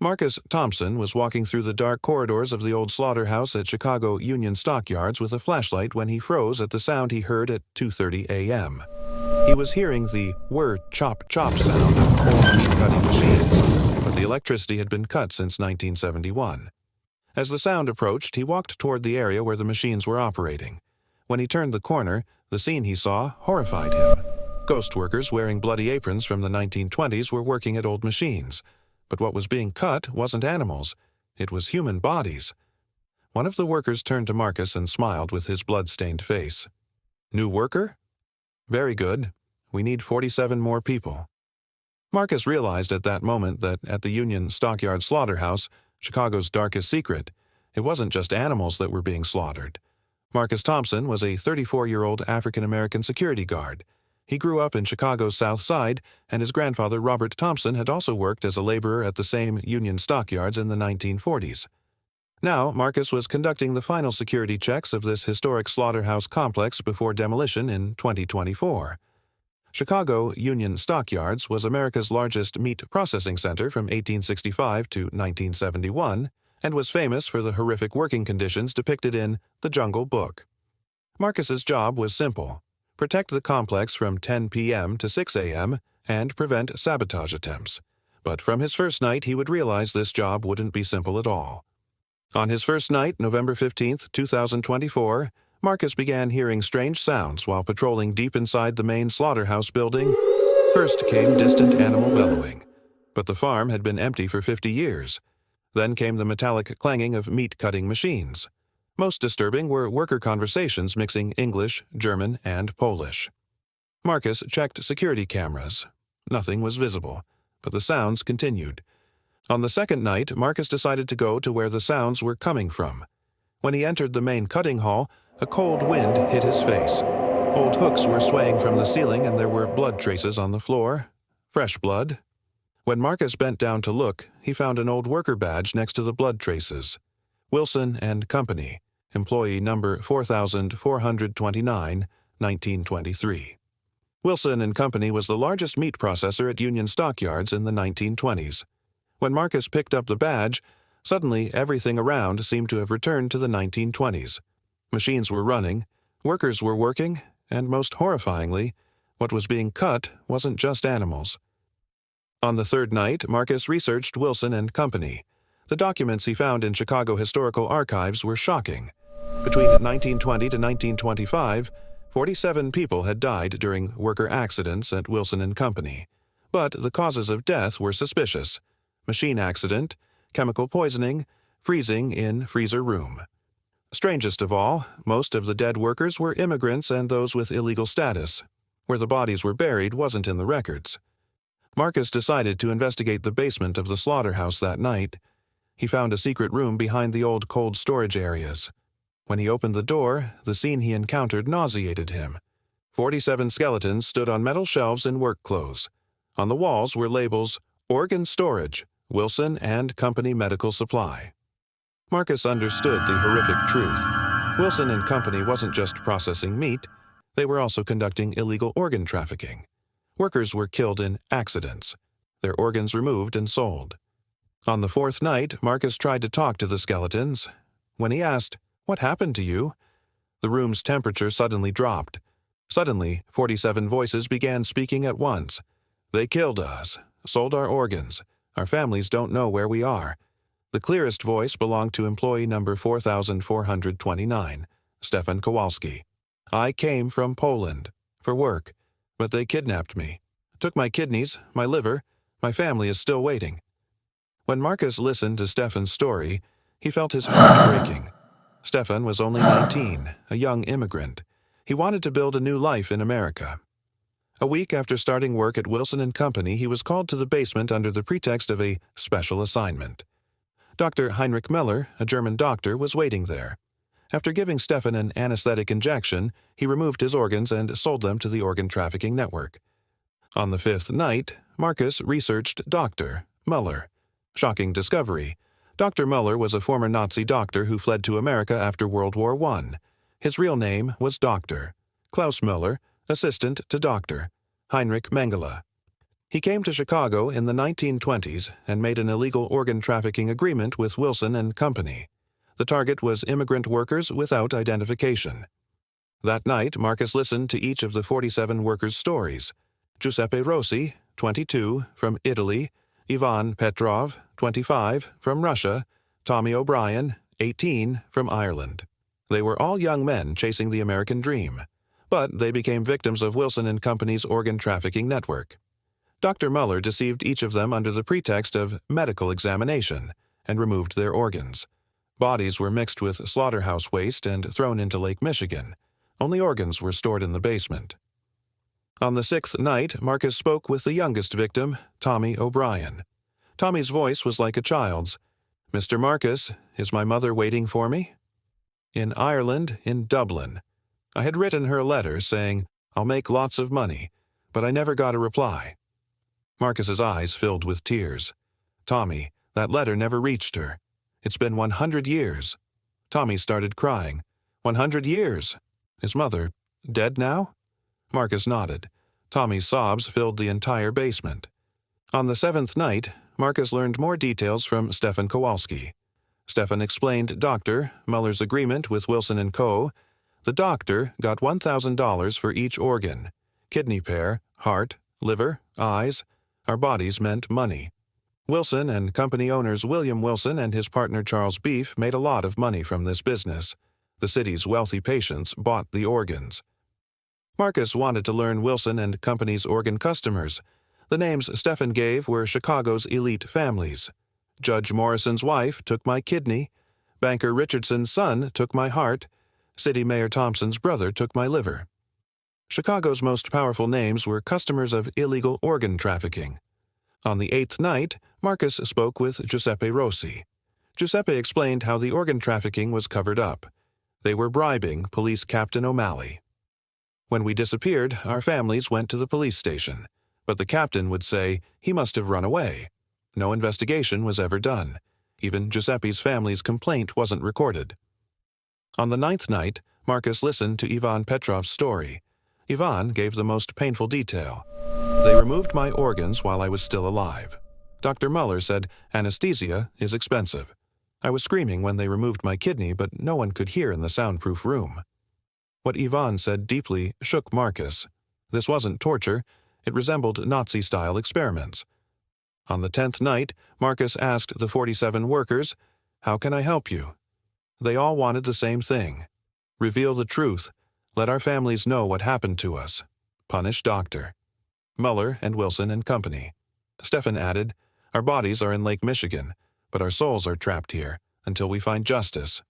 Marcus Thompson was walking through the dark corridors of the old slaughterhouse at Chicago Union Stockyards with a flashlight when he froze at the sound he heard at 2:30 a.m. He was hearing the whir chop chop sound of old meat-cutting machines, but the electricity had been cut since 1971. As the sound approached, he walked toward the area where the machines were operating. When he turned the corner, the scene he saw horrified him. Ghost workers wearing bloody aprons from the 1920s were working at old machines. But what was being cut wasn't animals. It was human bodies. One of the workers turned to Marcus and smiled with his blood-stained face. "New worker? Very good. We need 47 more people." Marcus realized at that moment that at the Union Stockyard Slaughterhouse, Chicago's darkest secret, it wasn't just animals that were being slaughtered. Marcus Thompson was a 34-year-old African-American security guard. He grew up in Chicago's South Side, and his grandfather Robert Thompson had also worked as a laborer at the same Union stockyards in the 1940s. Now, Marcus was conducting the final security checks of this historic slaughterhouse complex before demolition in 2024. Chicago Union Stockyards was America's largest meat processing center from 1865 to 1971 and was famous for the horrific working conditions depicted in The Jungle Book. Marcus's job was simple: protect the complex from 10 p.m. to 6 a.m. and prevent sabotage attempts. But from his first night, he would realize this job wouldn't be simple at all. On his first night, November 15, 2024, Marcus began hearing strange sounds while patrolling deep inside the main slaughterhouse building. First came distant animal bellowing, but the farm had been empty for 50 years. Then came the metallic clanging of meat-cutting machines. Most disturbing were worker conversations mixing English, German, and Polish. Marcus checked security cameras. Nothing was visible, but the sounds continued. On the second night, Marcus decided to go to where the sounds were coming from. When he entered the main cutting hall, a cold wind hit his face. Old hooks were swaying from the ceiling and there were blood traces on the floor. Fresh blood. When Marcus bent down to look, he found an old worker badge next to the blood traces. Wilson and Company, employee number 4429, 1923. Wilson and Company was the largest meat processor at Union Stockyards in the 1920s. When Marcus picked up the badge, suddenly everything around seemed to have returned to the 1920s. Machines were running, workers were working, and most horrifyingly, what was being cut wasn't just animals. On the third night, Marcus researched Wilson and Company. The documents he found in Chicago historical archives were shocking. Between 1920 to 1925, 47 people had died during worker accidents at Wilson and Company, but the causes of death were suspicious: machine accident, chemical poisoning, freezing in freezer room. Strangest of all, most of the dead workers were immigrants and those with illegal status. Where the bodies were buried wasn't in the records. Marcus decided to investigate the basement of the slaughterhouse that night. He found a secret room behind the old cold storage areas. When he opened the door, the scene he encountered nauseated him. 47 skeletons stood on metal shelves in work clothes. On the walls were labels, "Organ Storage, Wilson and Company Medical Supply." Marcus understood the horrific truth. Wilson and Company wasn't just processing meat, they were also conducting illegal organ trafficking. Workers were killed in accidents, their organs removed and sold. On the fourth night, Marcus tried to talk to the skeletons. When he asked, "What happened to you?" the room's temperature suddenly dropped. Suddenly, 47 voices began speaking at once. "They killed us, sold our organs. Our families don't know where we are." The clearest voice belonged to employee number 4429, Stefan Kowalski. "I came from Poland for work, but they kidnapped me. Took my kidneys, my liver. My family is still waiting." When Marcus listened to Stefan's story, he felt his heart breaking. Stefan was only 19, a young immigrant. He wanted to build a new life in America. A week after starting work at Wilson and Company, he was called to the basement under the pretext of a special assignment. Dr. Heinrich Miller, a German doctor, was waiting there. After giving Stefan an anesthetic injection, he removed his organs and sold them to the organ trafficking network. On the fifth night, Marcus researched Dr. Muller. Shocking discovery. Dr. Muller was a former Nazi doctor who fled to America after World War I. His real name was Dr. Klaus Muller, assistant to Dr. Heinrich Mengele. He came to Chicago in the 1920s and made an illegal organ trafficking agreement with Wilson and Company. The target was immigrant workers without identification. That night, Marcus listened to each of the 47 workers' stories. Giuseppe Rossi, 22, from Italy; Ivan Petrov, 25, from Russia; Tommy O'Brien, 18, from Ireland. They were all young men chasing the American dream, but they became victims of Wilson and Company's organ trafficking network. Dr. Muller deceived each of them under the pretext of medical examination and removed their organs. Bodies were mixed with slaughterhouse waste and thrown into Lake Michigan. Only organs were stored in the basement. On the 6th night, Marcus spoke with the youngest victim, Tommy O'Brien. Tommy's voice was like a child's. "Mr. Marcus, is my mother waiting for me?" In Ireland, in Dublin. I had written her a letter saying, "I'll make lots of money," but I never got a reply. Marcus's eyes filled with tears. "Tommy, that letter never reached her. It's been 100 years. Tommy started crying. 100 years? His mother dead now? Marcus nodded. Tommy's sobs filled the entire basement. On the 7th night, Marcus learned more details from Stefan Kowalski. Stefan explained Dr. Muller's agreement with Wilson and Co. The doctor got $1,000 for each organ. Kidney pair, heart, liver, eyes. Our bodies meant money. Wilson and Company owners William Wilson and his partner Charles Beef made a lot of money from this business. The city's wealthy patients bought the organs. Marcus wanted to learn Wilson and Company's organ customers. The names Stefan gave were Chicago's elite families. Judge Morrison's wife took my kidney. Banker Richardson's son took my heart. City Mayor Thompson's brother took my liver. Chicago's most powerful names were customers of illegal organ trafficking. On the 8th night, Marcus spoke with Giuseppe Rossi. Giuseppe explained how the organ trafficking was covered up. They were bribing Police Captain O'Malley. When we disappeared, our families went to the police station, but the captain would say he must have run away. No investigation was ever done. Even Giuseppe's family's complaint wasn't recorded. On the 9th night, Marcus listened to Ivan Petrov's story. Ivan gave the most painful detail. They removed my organs while I was still alive. Dr. Muller said anesthesia is expensive. I was screaming when they removed my kidney, but no one could hear in the soundproof room. What Ivan said deeply shook Marcus. This wasn't torture. It resembled Nazi-style experiments. On the 10th night, Marcus asked the 47 workers, "How can I help you?" They all wanted the same thing. Reveal the truth. Let our families know what happened to us. Punish Doctor. Muller and Wilson and Company. Stefan added, "Our bodies are in Lake Michigan, but our souls are trapped here until we find justice."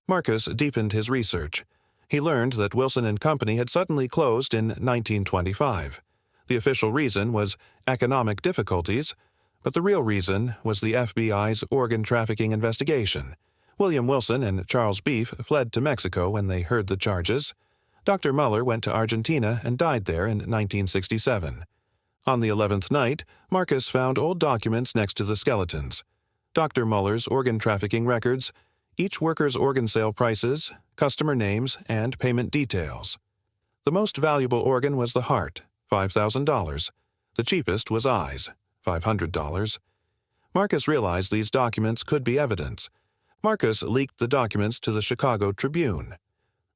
Marcus deepened his research. He learned that Wilson and Company had suddenly closed in 1925. The official reason was economic difficulties, but the real reason was the FBI's organ trafficking investigation. William Wilson and Charles Beef fled to Mexico when they heard the charges. Dr. Muller went to Argentina and died there in 1967. On the 11th night, Marcus found old documents next to the skeletons. Dr. Muller's organ trafficking records, each worker's organ sale prices, customer names, and payment details. The most valuable organ was the heart, $5,000. The cheapest was eyes, $500. Marcus realized these documents could be evidence. Marcus leaked the documents to the Chicago Tribune.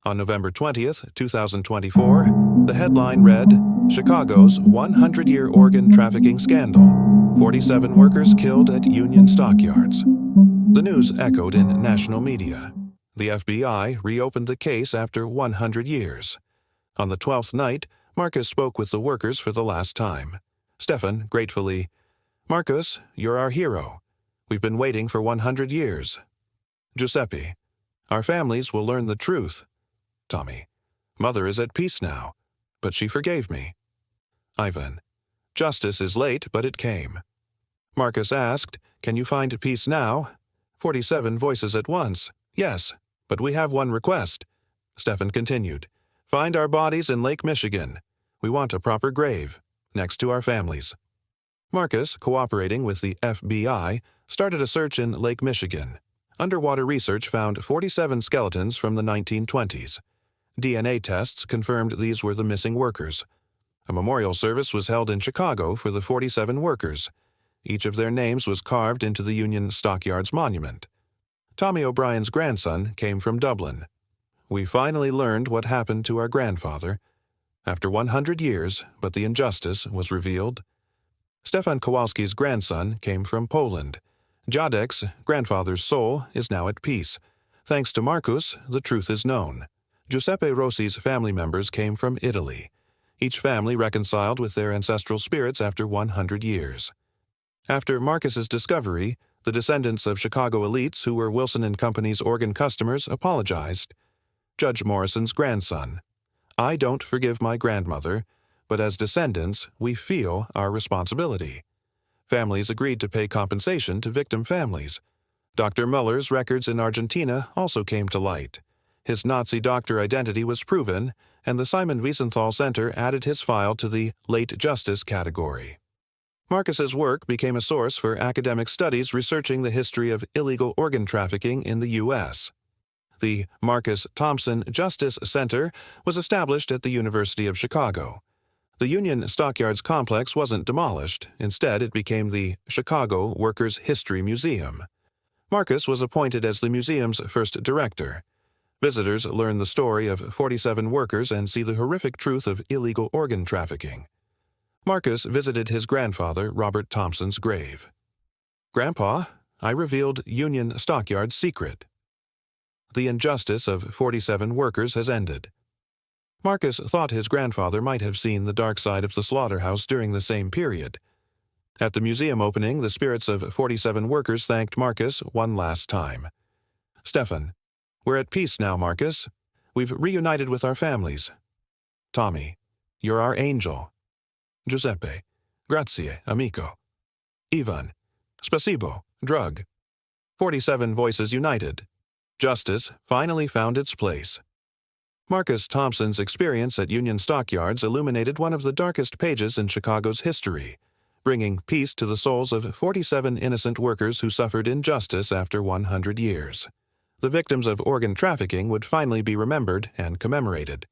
On November 20th, 2024, the headline read, "Chicago's 100-year organ trafficking scandal. 47 workers killed at Union stockyards." The news echoed in national media. The FBI reopened the case after 100 years. On the 12th night, Marcus spoke with the workers for the last time. Stefan, gratefully, "Marcus, you're our hero. We've been waiting for 100 years. Giuseppe, our families will learn the truth. Tommy, Mother is at peace now, but she forgave me. Ivan, justice is late, but it came." Marcus asked, "Can you find peace now?" 47 voices at once. "Yes, but we have one request." Stefan continued, "Find our bodies in Lake Michigan. We want a proper grave, next to our families." Marcus, cooperating with the FBI, started a search in Lake Michigan. Underwater research found 47 skeletons from the 1920s. DNA tests confirmed these were the missing workers. A memorial service was held in Chicago for the 47 workers. Each of their names was carved into the Union Stockyards monument. Tommy O'Brien's grandson came from Dublin. We finally learned what happened to our grandfather. After 100 years, but the injustice was revealed. Stefan Kowalski's grandson came from Poland. Jadek's grandfather's soul is now at peace. Thanks to Marcus, the truth is known. Giuseppe Rossi's family members came from Italy. Each family reconciled with their ancestral spirits after 100 years. After Marcus's discovery, the descendants of Chicago elites who were Wilson and Company's organ customers apologized. Judge Morrison's grandson. I don't forgive my grandmother, but as descendants, we feel our responsibility. Families agreed to pay compensation to victim families. Dr. Muller's records in Argentina also came to light. His Nazi doctor identity was proven, and the Simon Wiesenthal Center added his file to the late justice category. Marcus's work became a source for academic studies researching the history of illegal organ trafficking in the U.S. The Marcus Thompson Justice Center was established at the University of Chicago. The Union Stockyards complex wasn't demolished. Instead, it became the Chicago Workers' History Museum. Marcus was appointed as the museum's first director. Visitors learn the story of 47 workers and see the horrific truth of illegal organ trafficking. Marcus visited his grandfather, Robert Thompson's grave. Grandpa, I revealed Union Stockyards' secret. The injustice of 47 workers has ended. Marcus thought his grandfather might have seen the dark side of the slaughterhouse during the same period. At the museum opening, the spirits of 47 workers thanked Marcus one last time. Stefan, we're at peace now, Marcus. We've reunited with our families. Tommy, you're our angel. Giuseppe, grazie, amico. Ivan, spasibo, drug. 47 voices united. Justice finally found its place. Marcus Thompson's experience at Union Stockyards illuminated one of the darkest pages in Chicago's history, bringing peace to the souls of 47 innocent workers who suffered injustice after 100 years. The victims of organ trafficking would finally be remembered and commemorated.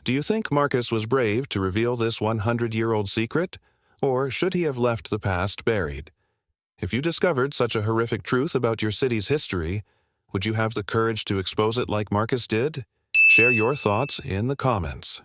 Do you think Marcus was brave to reveal this 100-year-old secret, or should he have left the past buried? If you discovered such a horrific truth about your city's history, would you have the courage to expose it like Marcus did? Share your thoughts in the comments.